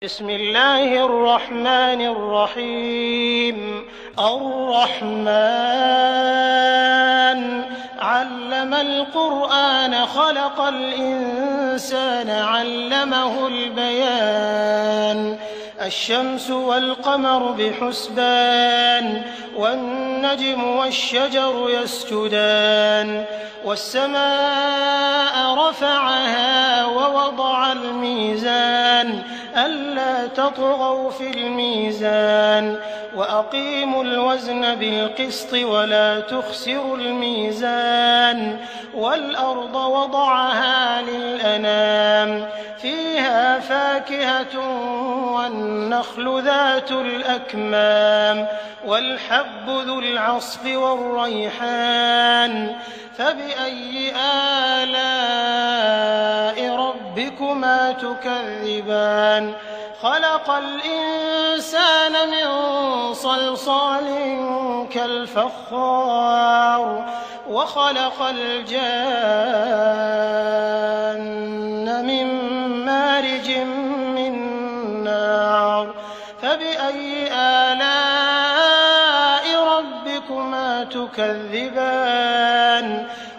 بسم الله الرحمن الرحيم. الرحمن علم القرآن خلق الإنسان علمه البيان. الشمس والقمر بحسبان والنجم والشجر يسجدان والسماء رفعها ووضع الميزان ألا تطغوا في الميزان وأقيموا الوزن بالقسط ولا تخسروا الميزان والأرض وضعها للأنام فيها فاكهة والنخل ذات الأكمام والحب ذو العصف والريحان فبأي آلاء ربكما تكذبان. خلق الإنسان من صلصال كالفخار وخلق الجان من مارج من نار فبأي آلاء ربكما تكذبان.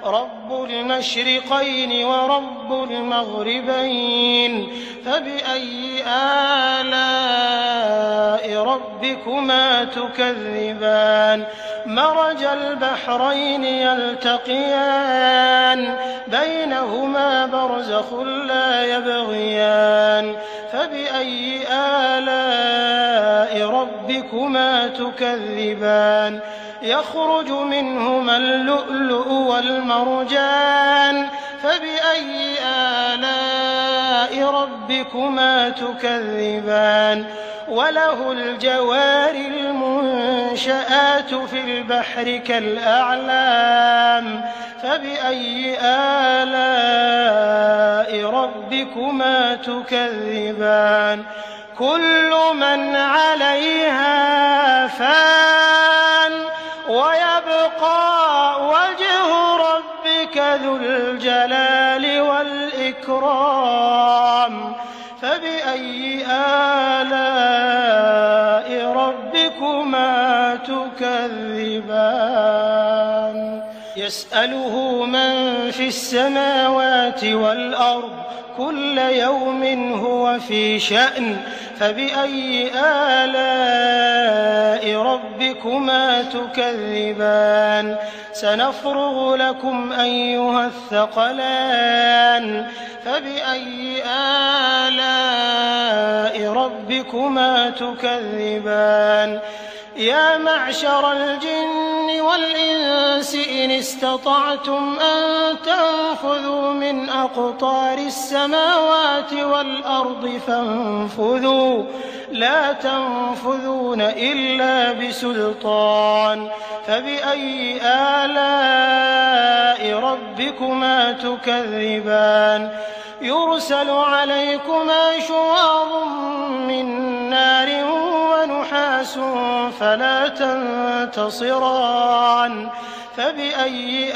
رب المشرقين ورب المغربين فبأي آلاء ربكما تكذبان. مرج البحرين يلتقيان بينهما برزخ لا يبغيان فبأي آلاء ربكما تكذبان. يخرج منهما اللؤلؤ والمرجان فبأي آلاء ربكما تكذبان. وله الجوار المنشآت في البحر كالأعلام فبأي آلاء ربكما تكذبان. كل من عليها فان ويبقى وجه ربك ذو الجلال والإكرام فبأي آلاء ربكما تكذبان. يسأله من في السماوات والأرض كل يوم هو في شأن فبأي آلاء ربكما تكذبان. سنفرغ لكم أيها الثقلان فبأي آلاء ربكما تكذبان. يا معشر الجن والإنس إن استطعتم أن تنفذوا من أقطار السماوات والأرض فانفذوا لا تنفذون إلا بسلطان فبأي آلاء ربكما تكذبان. يرسل عليكما شواظ من نار ونحاس فلا تنتصران فبأي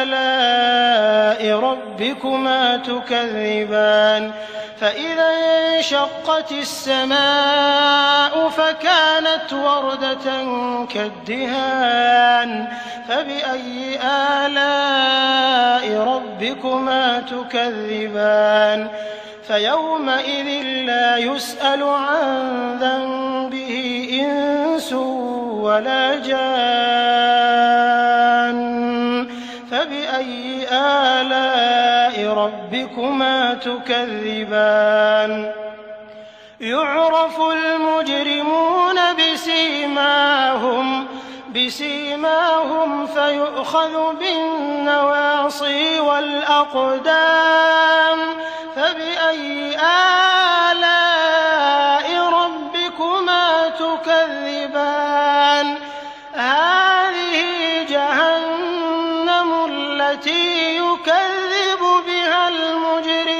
آلاء ربكما تكذبان. فإذا انشقت السماء فكانت وردة كالدهان فبأي آلاء ربكما تكذبان. فيومئذ لا يسأل عن ذنبه إنس ولا جان فبأي آلاء ربكما تكذبان. يعرف المجرمون بسيماهم فيؤخذ بالنواصي والأقدام فبأي آلاء ربكما تكذبان. هذه جهنم التي يكذب بها المجرمون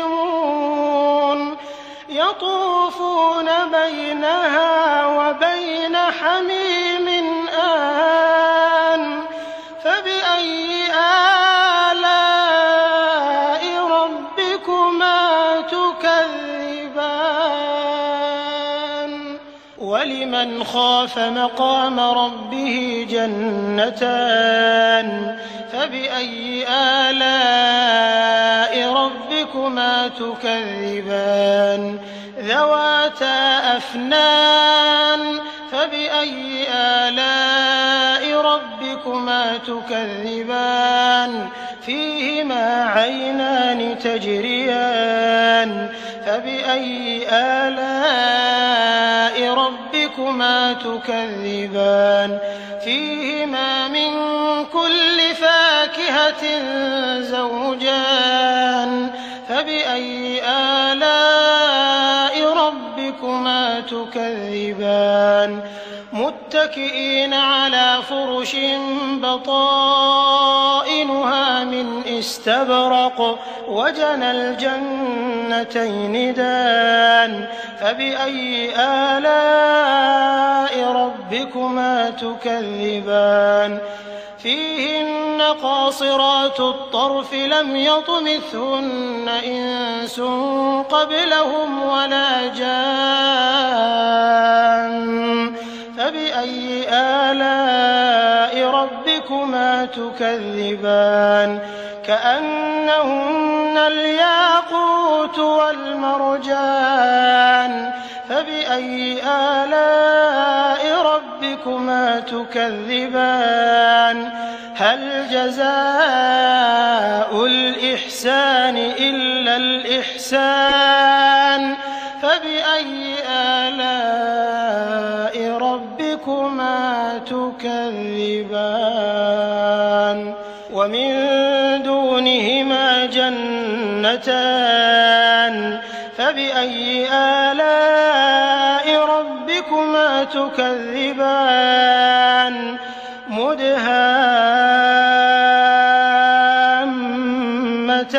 يطوفون بينها وبين حميم آن فبأي آلاء ربكما تكذبان. وَلِمَنْ خَافَ مَقَامَ رَبِّهِ جَنَّتَانِ فَبِأَيِّ آلَاءِ رَبِّكُمَا تُكَذِّبَانِ ذَوَاتَا أَفْنَانٍ فَبِأَيِّ آلَاءِ رَبِّكُمَا تُكَذِّبَانِ فِيهِمَا عَيْنَانِ تَجْرِيَانِ فَبِأَيِّ آلَاءِ رَبِّكُمَا تُكَذِّبَانِ فِيهِمَا مِن كُلِّ فَاكِهَةٍ زَوْجَانِ فَبِأَيِّ آلَاءِ رَبِّكُمَا تُكَذِّبَانِ مُتَّكِئِينَ عَلَىٰ فُرُشٍ بَطَائِنُهَا مِنْ إِسْتَبْرَقٍ وَجَنَى الْجَنَّتَيْنِ دَانٍ فَبِأَيِّ آلَاءِ رَبِّكُمَا تُكَذِّبَانِ فِيهِنَّ قَاصِرَاتُ الطَّرْفِ لَمْ يَطْمِثْهُنَّ إِنسٌ قَبْلَهُمْ وَلَا جَانٌّ فَبِأَيِّ آلَاءِ رَبِّكُمَا تُكَذِّبَانِ كَأَنَّهُنَّ الْيَاقُوتُ وَالْمَرْجَانُ فَبِأَيِّ آلَاءِ رَبِّكُمَا تُكَذِّبَانِ هَلْ جَزَاءُ الْإِحْسَانِ إِلَّا الْإِحْسَانُ فَبِأَيِّ آلَاءِ رَبِّكُمَا تُكَذِّبَانِ وَمِن دُونِهِمَا جَنَّتَانِ فَبِأَيِّ آلَاءِ رَبِّكُمَا تُكَذِّبَانِ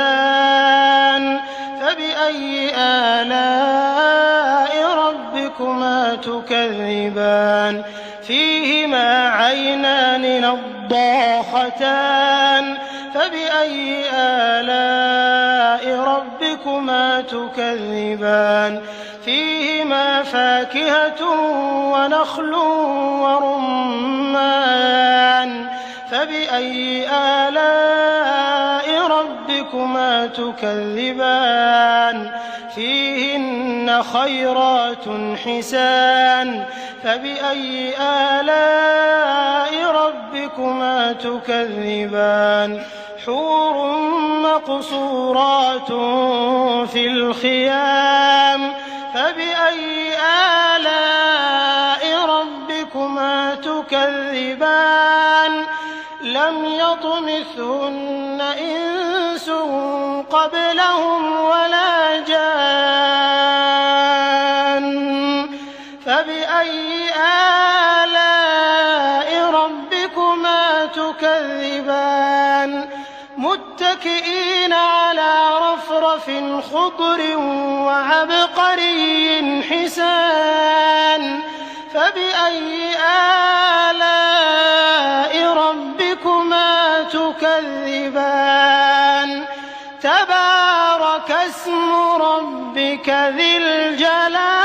مُدْهَامَّتَانِ فَبِأَيِّ آلَاءِ رَبِّكُمَا تُكَذِّبَانِ فِيهِمَا عَيْنَانِ نَضَّاخَتَانِ فَبِأَيِّ آلَاءِ رَبِّكُمَا تُكَذِّبَانِ فِيهِمَا فَاكِهَةٌ وَنَخْلٌ وَرُمَّانٌ فَبِأَيِّ آلَاءِ رَبِّكُمَا تُكَذِّبَانِ فِيهِنَّ خَيْرَاتٌ حِسَانٌ فَبِأَيِّ آلَاءِ رَبِّكُمَا تُكَذِّبَانِ حُورٌ مَّقْصُورَاتٌ فِي الْخِيَامِ فَبِأَيِّ آلَاءِ رَبِّكُمَا تُكَذِّبَانِ لَمْ يَطْمِثْهُنَّ إِنسٌ قَبْلَهُمْ وَلَا جَانٌّ فَبِأَيِّ آلَاءِ رَبِّكُمَا تُكَذِّبَانِ مُتَّكِئِينَ عَلَىٰ رَفْرَفٍ خُضْرٍ وَعَبْقَرِيٍّ حِسَانٍ فَبِأَيِّ آلَاءِ رَبِّكُمَا تُكَذِّبَانِ تَبَارَكَ اسْمُ رَبِّكَ ذِي الْجَلَالِ